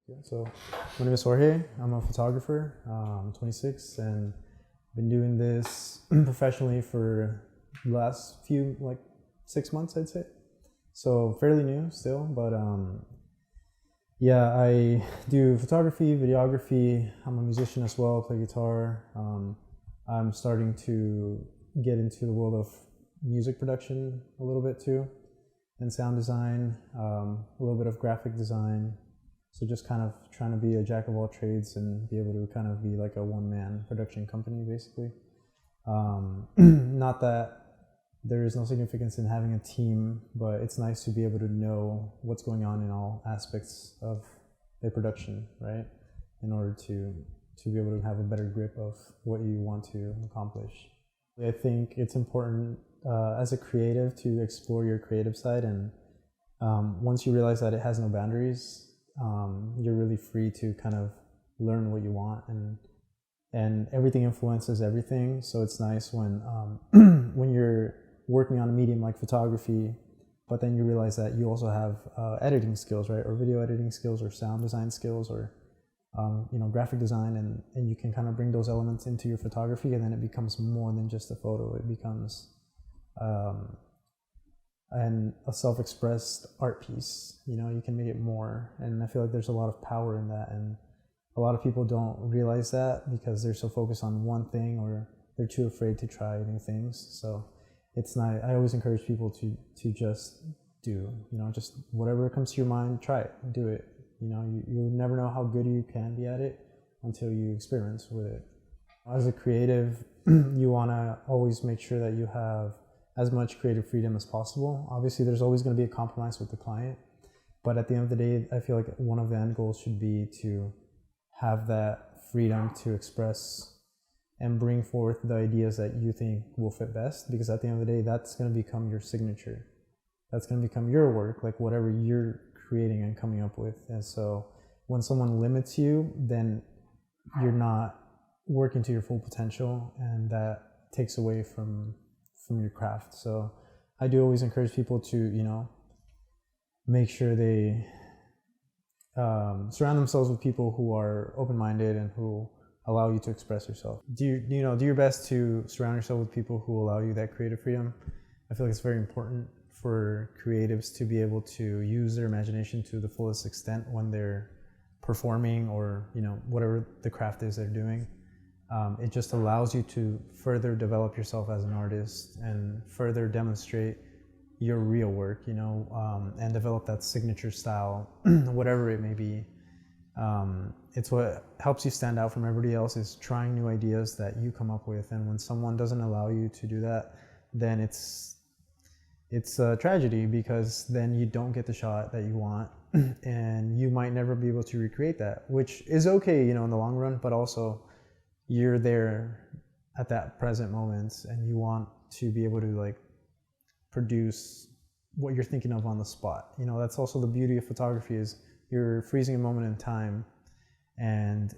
Yeah, so my name is Jorge. I'm a photographer. I'm 26 and been doing this professionally for the last few, like 6 months, I'd say. So fairly new still, but yeah, I do photography, videography. I'm a musician as well, play guitar. I'm starting to get into the world of music production a little bit too, and sound design, a little bit of graphic design. So just kind of trying to be a jack of all trades and be able to kind of be like a one-man production company, basically. Not that there is no significance in having a team, but it's nice to be able to know what's going on in all aspects of a production, right? In order to be able to have a better grip of what you want to accomplish. I think it's important as a creative to explore your creative side, and once you realize that it has no boundaries, you're really free to kind of learn what you want, and everything influences everything. So it's nice when when you're working on a medium like photography, but then you realize that you also have editing skills, right, or video editing skills, or sound design skills, or graphic design, and you can kind of bring those elements into your photography, and then it becomes more than just a photo. It becomes and a self-expressed art piece. You can make it more, and I feel like there's a lot of power in that, and a lot of people don't realize that because they're so focused on one thing, or they're too afraid to try new things. So it's not, I always encourage people to just do, just whatever comes to your mind, try it, do it. You never know how good you can be at it until you experience with it. As a creative, you want to always make sure that you have as much creative freedom as possible. Obviously, there's always going to be a compromise with the client, but at the end of the day, I feel like one of the end goals should be to have that freedom to express and bring forth the ideas that you think will fit best, because at the end of the day, that's going to become your signature. That's going to become your work, like whatever you're creating and coming up with. And so when someone limits you, then you're not working to your full potential, and that takes away from your craft. So I do always encourage people to, make sure they surround themselves with people who are open-minded and who allow you to express yourself. Do your best to surround yourself with people who allow you that creative freedom. I feel like it's very important for creatives to be able to use their imagination to the fullest extent when they're performing, or whatever the craft is they're doing. It just allows you to further develop yourself as an artist and further demonstrate your real work, and develop that signature style, whatever it may be. It's what helps you stand out from everybody else, is trying new ideas that you come up with. And when someone doesn't allow you to do that, then it's a tragedy, because then you don't get the shot that you want, and you might never be able to recreate that, which is okay, in the long run, but also you're there at that present moment, and you want to be able to produce what you're thinking of on the spot. That's also the beauty of photography, is you're freezing a moment in time, and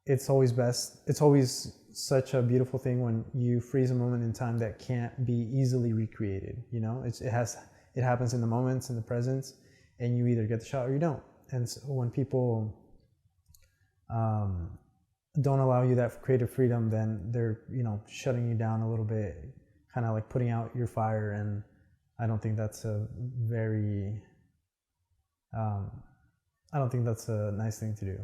it's always such a beautiful thing when you freeze a moment in time that can't be easily recreated. It happens in the moments, in the present, and you either get the shot or you don't. And so when people don't allow you that creative freedom, then they're shutting you down a little bit, kind of like putting out your fire. And I don't think that's a very I don't think that's a nice thing to do.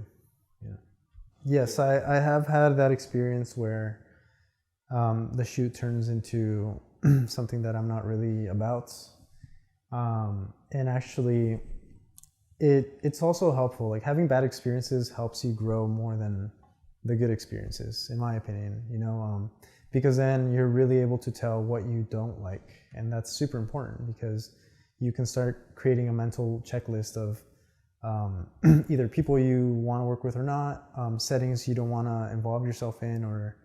Yes, I have had that experience where the shoot turns into something that I'm not really about, and actually it's also helpful. Like, having bad experiences helps you grow more than the good experiences, in my opinion, because then you're really able to tell what you don't like, and that's super important, because you can start creating a mental checklist of either people you want to work with or not, settings you don't want to involve yourself in, or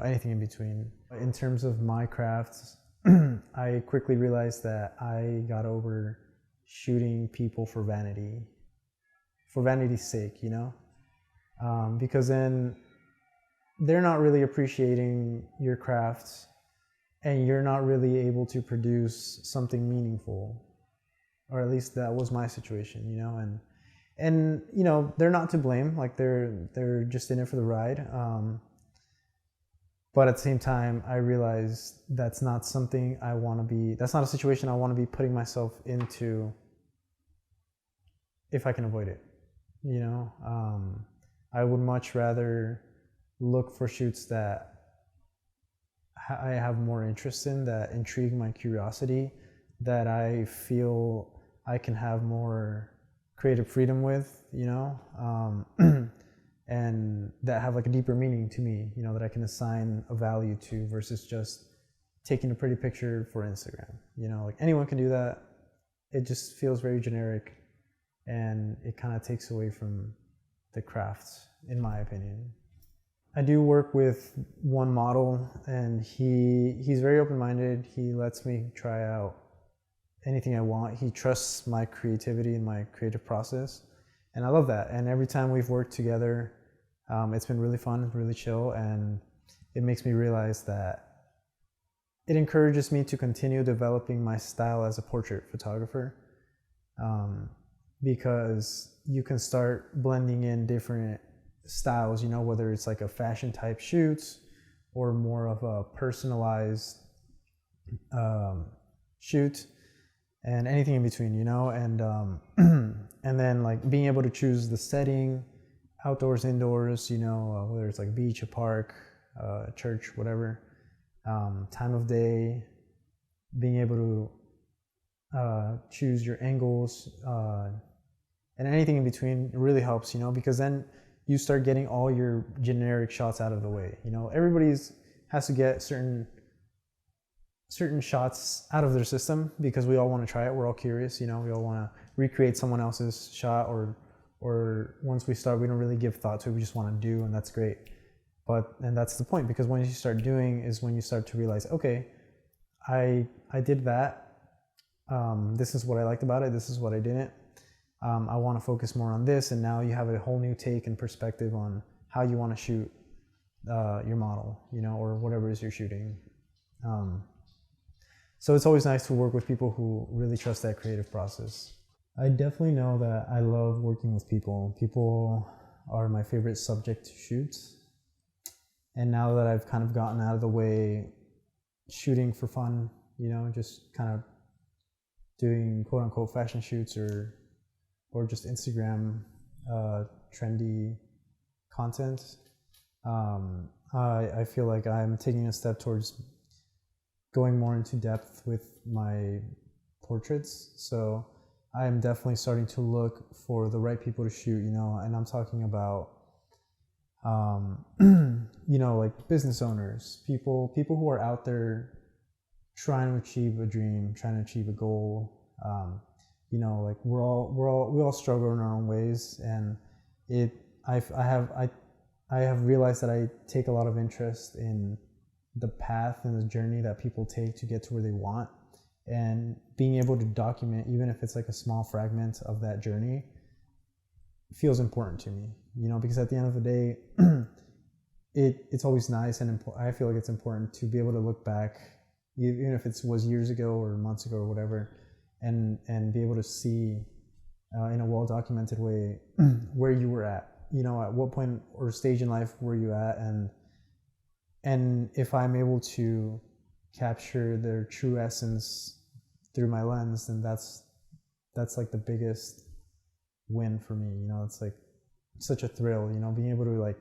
anything in between. In terms of my crafts, I quickly realized that I got over shooting people for vanity's sake, because then they're not really appreciating your craft, and you're not really able to produce something meaningful, or at least that was my situation, And you know, they're not to blame. Like they're just in it for the ride. But at the same time, I realize that's not something I want to be. That's not a situation I want to be putting myself into if I can avoid it. You know, I would much rather look for shoots that I have more interest in, that intrigue my curiosity, that I feel I can have more creative freedom with, you know, and that have like a deeper meaning to me, you know, that I can assign a value to versus just taking a pretty picture for Instagram. You know, like anyone can do that. It just feels very generic, and it kind of takes away from the craft, in my opinion. I do work with one model, and he's very open-minded. He lets me try out anything I want. He trusts my creativity and my creative process, and I love that. And every time we've worked together, it's been really fun, really chill, and it makes me realize that it encourages me to continue developing my style as a portrait photographer, because you can start blending in different styles, you know, whether it's like a fashion type shoots or more of a personalized shoot, and anything in between, you know, and and then like being able to choose the setting, outdoors, indoors, you know, whether it's like a beach, a park, a church, whatever, time of day, being able to choose your angles, and anything in between really helps, you know, because then you start getting all your generic shots out of the way. You know, everybody's has to get certain shots out of their system because we all want to try it. We're all curious, you know, we all want to recreate someone else's shot, or once we start, we don't really give thought to it. We just want to do, and that's great. And that's the point, because when you start doing is when you start to realize, okay, I did that. This is what I liked about it. This is what I didn't. I want to focus more on this, and now you have a whole new take and perspective on how you want to shoot your model, you know, or whatever it is you're shooting. So it's always nice to work with people who really trust that creative process. I definitely know that I love working with people. People are my favorite subject to shoot. And now that I've kind of gotten out of the way shooting for fun, you know, just kind of doing quote unquote fashion shoots or just Instagram trendy content, I feel like I'm taking a step towards going more into depth with my portraits. So I am definitely starting to look for the right people to shoot, you know, and I'm talking about, you know, like business owners, people who are out there trying to achieve a dream, trying to achieve a goal. You know, like we all struggle in our own ways, and I have realized that I take a lot of interest in the path and the journey that people take to get to where they want, and being able to document, even if it's like a small fragment of that journey, feels important to me, you know, because at the end of the day, it's always nice, and I feel like it's important to be able to look back, even if it was years ago or months ago or whatever, and be able to see in a well-documented way where you were at, you know, at what point or stage in life were you at, and if I'm able to capture their true essence through my lens, then that's like the biggest win for me, you know. It's like such a thrill, you know, being able to like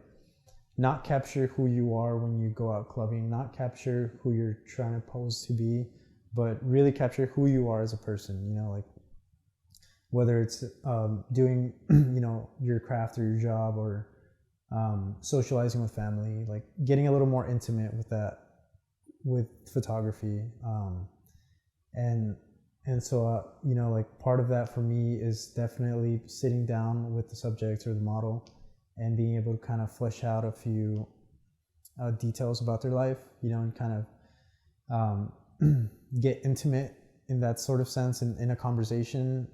not capture who you are when you go out clubbing, not capture who you're trying to pose to be, but really capture who you are as a person, you know, like whether it's doing, you know, your craft or your job, or socializing with family, like getting a little more intimate with that, with photography. And so, you know, like part of that for me is definitely sitting down with the subject or the model and being able to kind of flesh out a few details about their life, you know, and kind of get intimate in that sort of sense in a conversation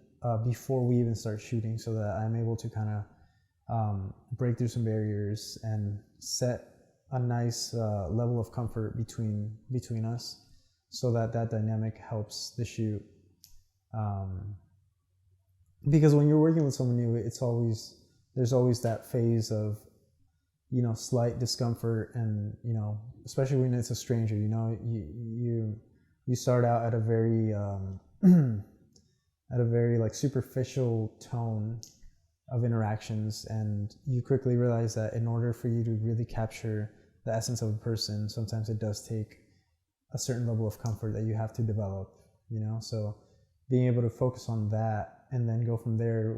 before we even start shooting, so that I'm able to kind of break through some barriers and set a nice level of comfort between us, so that dynamic helps the shoot because when you're working with someone new, there's always that phase of, slight discomfort, and, especially when it's a stranger, you start out at a very, at a very like superficial tone of interactions, and you quickly realize that in order for you to really capture the essence of a person, sometimes it does take a certain level of comfort that you have to develop, so being able to focus on that and then go from there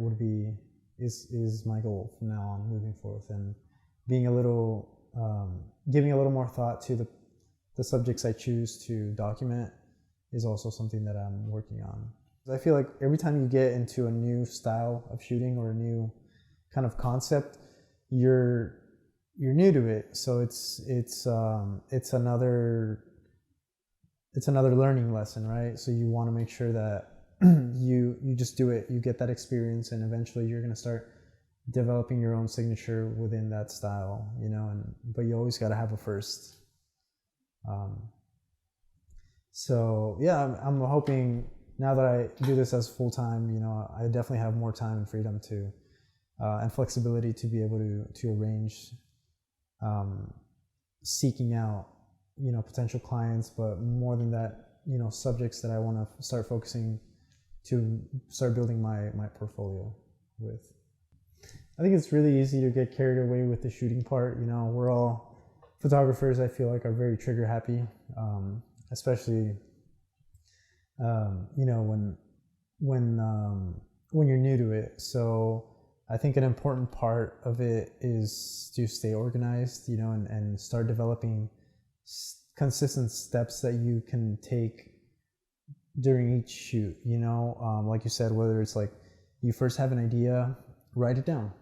is my goal from now on moving forth, and being a little giving a little more thought to the subjects I choose to document is also something that I'm working on. I feel like every time you get into a new style of shooting or a new kind of concept, you're new to it, so it's another learning lesson, right? So you want to make sure that you just do it, you get that experience, and eventually you're going to start developing your own signature within that style, but you always got to have a first. So yeah, I'm hoping now that I do this as full time, I definitely have more time and freedom to and flexibility to be able to arrange seeking out potential clients, but more than that, subjects that I want to start focusing to start building my portfolio with. I think it's really easy to get carried away with the shooting part. We're all photographers, I feel like, are very trigger happy, especially when you're new to it. So I think an important part of it is to stay organized, and start developing consistent steps that you can take during each shoot. Like you said, whether it's like you first have an idea, write down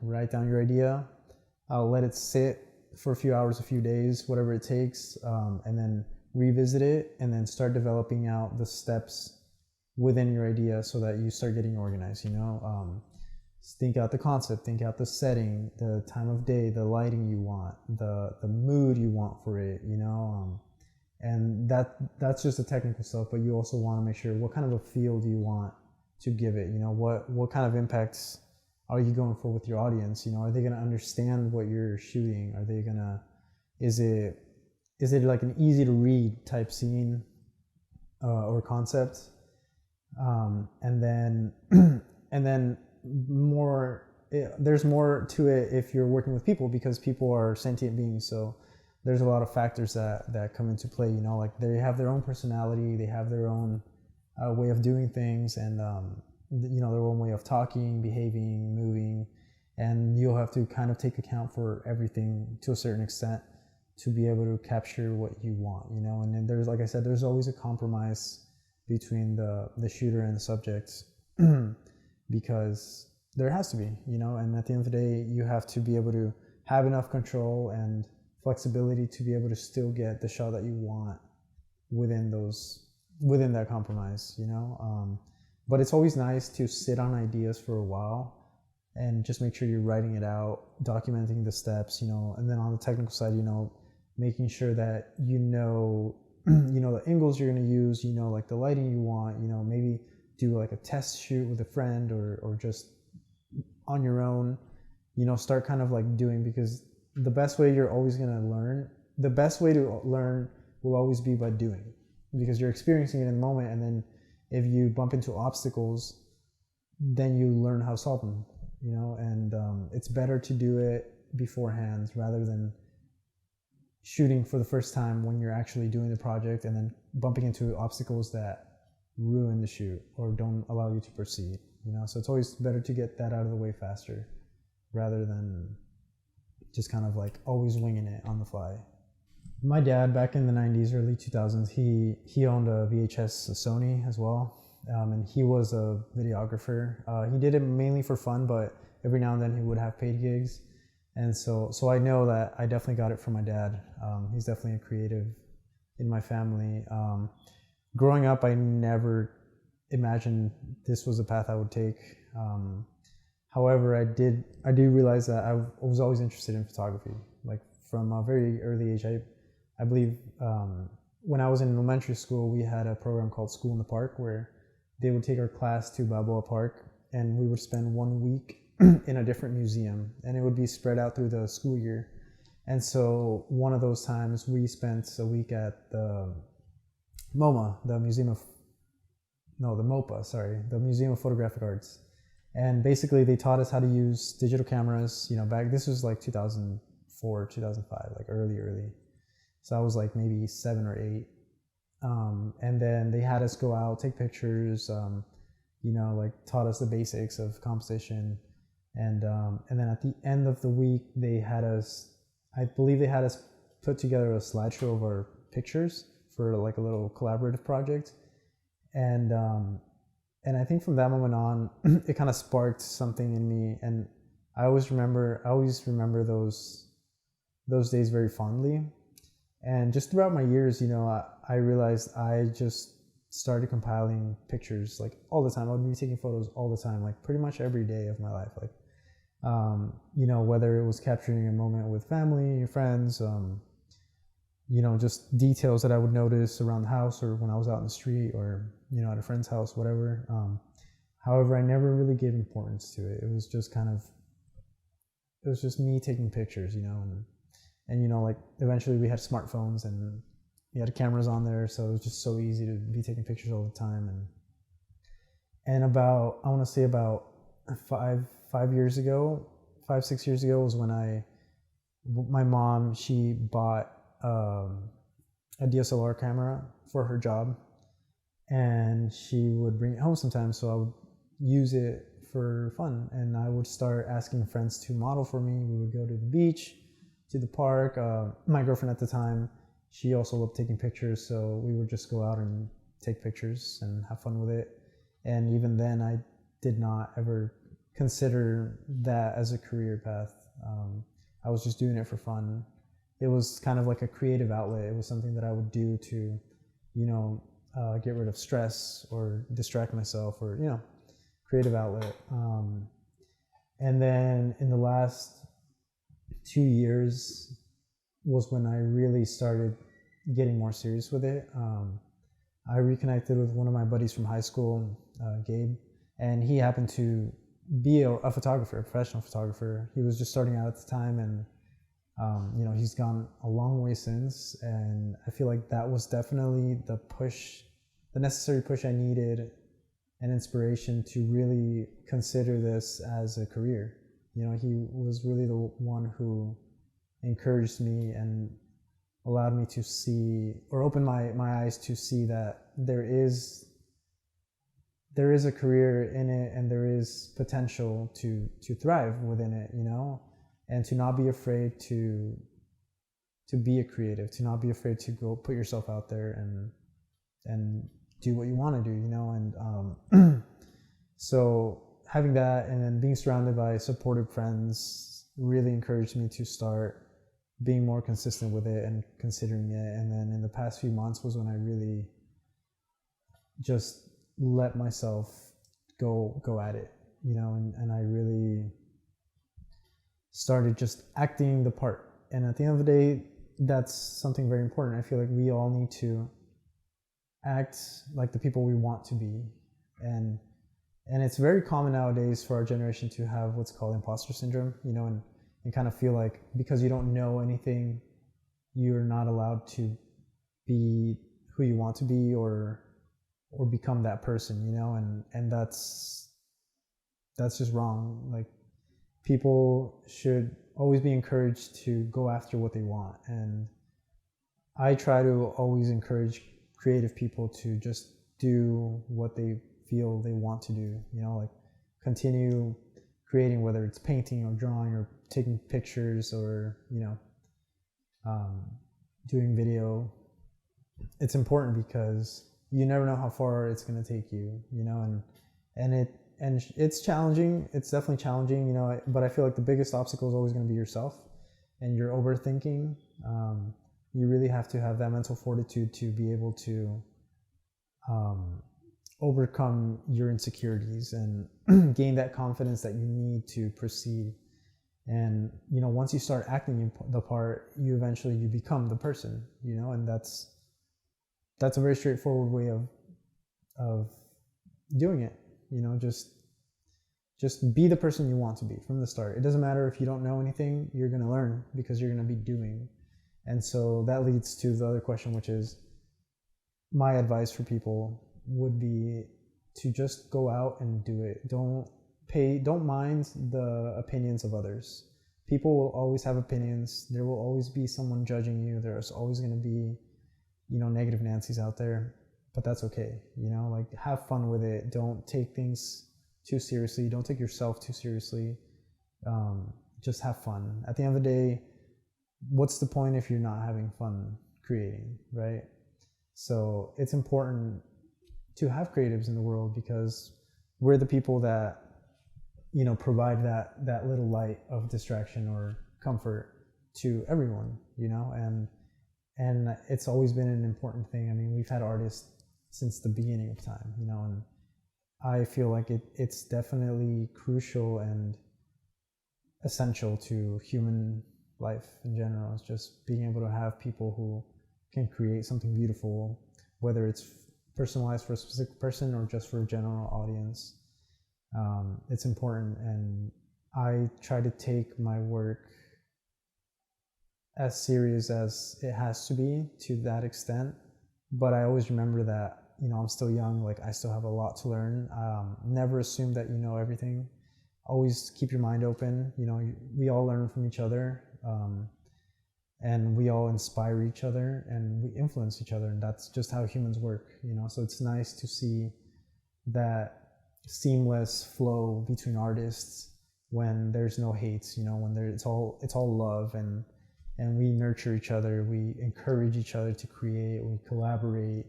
your idea, let it sit for a few hours, a few days, whatever it takes, and then revisit it, and then start developing out the steps within your idea so that you start getting organized. Think out the concept, think out the setting, the time of day, the lighting you want, the mood you want for it, and that's just the technical stuff. But you also want to make sure, what kind of a feel do you want to give it? What kind of impacts are you going for with your audience? Are they going to understand what you're shooting? Are they gonna, is it like an easy to read type scene or concept? And then there's more to it if you're working with people, because people are sentient beings. So there's a lot of factors that come into play. Like they have their own personality, they have their own way of doing things, and their own way of talking, behaving, moving, and you'll have to kind of take account for everything to a certain extent to be able to capture what you want. And then there's, like I said, there's always a compromise between the shooter and the subject, because there has to be, and at the end of the day, you have to be able to have enough control and flexibility to be able to still get the shot that you want within that compromise, but it's always nice to sit on ideas for a while and just make sure you're writing it out, documenting the steps, and then on the technical side, making sure that the angles you're going to use, like the lighting you want, maybe do like a test shoot with a friend or just on your own, start kind of like doing, because the best way you're always going to learn, the best way to learn will always be by doing, because you're experiencing it in the moment, and then if you bump into obstacles, then you learn how to solve them, and it's better to do it beforehand rather than shooting for the first time when you're actually doing the project and then bumping into obstacles that ruin the shoot or don't allow you to proceed, so it's always better to get that out of the way faster rather than just kind of like always winging it on the fly. My dad, back in the 90s, early 2000s, he owned a VHS Sony as well, and he was a videographer. He did it mainly for fun, but every now and then he would have paid gigs. And so I know that I definitely got it from my dad. He's definitely a creative in my family. Growing up, I never imagined this was the path I would take. However, I do realize that I was always interested in photography. Like from a very early age, I believe when I was in elementary school, we had a program called School in the Park, where they would take our class to Balboa Park, and we would spend 1 week in a different museum, and it would be spread out through the school year. And so one of those times we spent a week at the MoMA, the Museum of Photographic Arts. And basically they taught us how to use digital cameras, this was like 2004, 2005, like early. So I was like maybe 7 or 8. And then they had us go out, take pictures, taught us the basics of composition. And then at the end of the week, I believe they had us put together a slideshow of our pictures for like a little collaborative project. And I think from that moment on, it kind of sparked something in me. And I always remember those days very fondly. And just throughout my years, I realized I just started compiling pictures like all the time. I would be taking photos all the time, like pretty much every day of my life. Like, whether it was capturing a moment with family, friends, just details that I would notice around the house or when I was out in the street or, at a friend's house, whatever. However, I never really gave importance to it. It was just me taking pictures, and like eventually we had smartphones and we had cameras on there. So it was just so easy to be taking pictures all the time. And about 6 years ago was when my mom, she bought a DSLR camera for her job, and she would bring it home sometimes, so I would use it for fun, and I would start asking friends to model for me. We would go to the beach, to the park. My girlfriend at the time, she also loved taking pictures, so we would just go out and take pictures and have fun with it. And even then, I did not ever consider that as a career path. I was just doing it for fun. It was kind of like a creative outlet. It was something that I would do to, get rid of stress or distract myself, or, creative outlet. And then in the last 2 years was when I really started getting more serious with it. I reconnected with one of my buddies from high school, Gabe, and he happened to be a photographer, a professional photographer. He was just starting out at the time, and he's gone a long way since, and I feel like that was definitely the necessary push I needed, and inspiration to really consider this as a career. He was really the one who encouraged me and allowed me to see, or opened my eyes to see, that there is a career in it, and there is potential to thrive within it, and to not be afraid to be a creative, to not be afraid to go put yourself out there and do what you want to do, and so having that, and then being surrounded by supportive friends, really encouraged me to start being more consistent with it and considering it. And then in the past few months was when I really just let myself go at it, and I really started just acting the part. And at the end of the day, that's something very important. I feel like we all need to act like the people we want to be. And it's very common nowadays for our generation to have what's called imposter syndrome, and kind of feel like because you don't know anything, you're not allowed to be who you want to be or become that person, and that's just wrong. Like, people should always be encouraged to go after what they want. And I try to always encourage creative people to just do what they feel they want to do, like continue creating, whether it's painting or drawing or taking pictures or, doing video. It's important because you never know how far it's going to take you, and it's challenging. It's definitely challenging, but I feel like the biggest obstacle is always going to be yourself and your overthinking. You really have to have that mental fortitude to be able to overcome your insecurities and gain that confidence that you need to proceed. And, once you start acting the part, you become the person, and that's a very straightforward way of doing it, just just be the person you want to be from the start. It doesn't matter if you don't know anything, you're going to learn because you're going to be doing. And so that leads to the other question, which is my advice for people would be to just go out and do it. Don't mind the opinions of others. People will always have opinions. There will always be someone judging you. There's always going to be, negative Nancy's out there, but that's okay. Like, have fun with it. Don't take things too seriously. Don't take yourself too seriously. Just have fun. At the end of the day, what's the point if you're not having fun creating, right? So it's important to have creatives in the world because we're the people that, provide that little light of distraction or comfort to everyone, and it's always been an important thing. I mean, we've had artists since the beginning of time, and I feel like it's definitely crucial and essential to human life in general. It's just being able to have people who can create something beautiful, whether it's personalized for a specific person or just for a general audience. It's important, and I try to take my work as serious as it has to be to that extent, but I always remember that I'm still young, like I still have a lot to learn. Never assume that you know everything. Always keep your mind open. We all learn from each other, and we all inspire each other, and we influence each other, and that's just how humans work. So it's nice to see that seamless flow between artists when there's no hates, when it's all love, and we nurture each other, we encourage each other to create, we collaborate,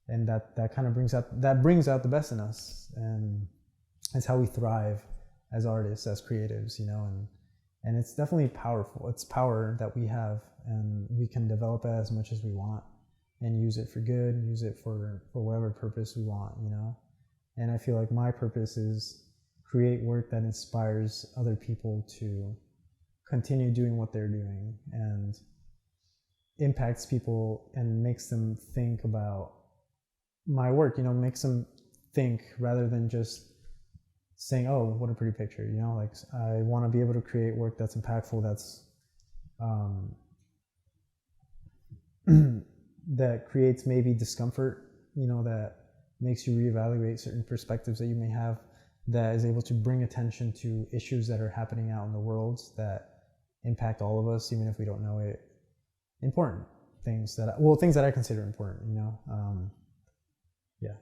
and that kind of brings out the best in us, and it's how we thrive as artists, as creatives, and it's definitely powerful. It's power that we have, and we can develop it as much as we want and use it for good, use it for whatever purpose we want, And I feel like my purpose is create work that inspires other people to continue doing what they're doing and impacts people and makes them think about my work, makes them think rather than just saying, oh, what a pretty picture, like I want to be able to create work that's impactful, that's that creates maybe discomfort, that makes you reevaluate certain perspectives that you may have, that is able to bring attention to issues that are happening out in the world that impact all of us, even if we don't know it. Important things that I consider important, Yeah.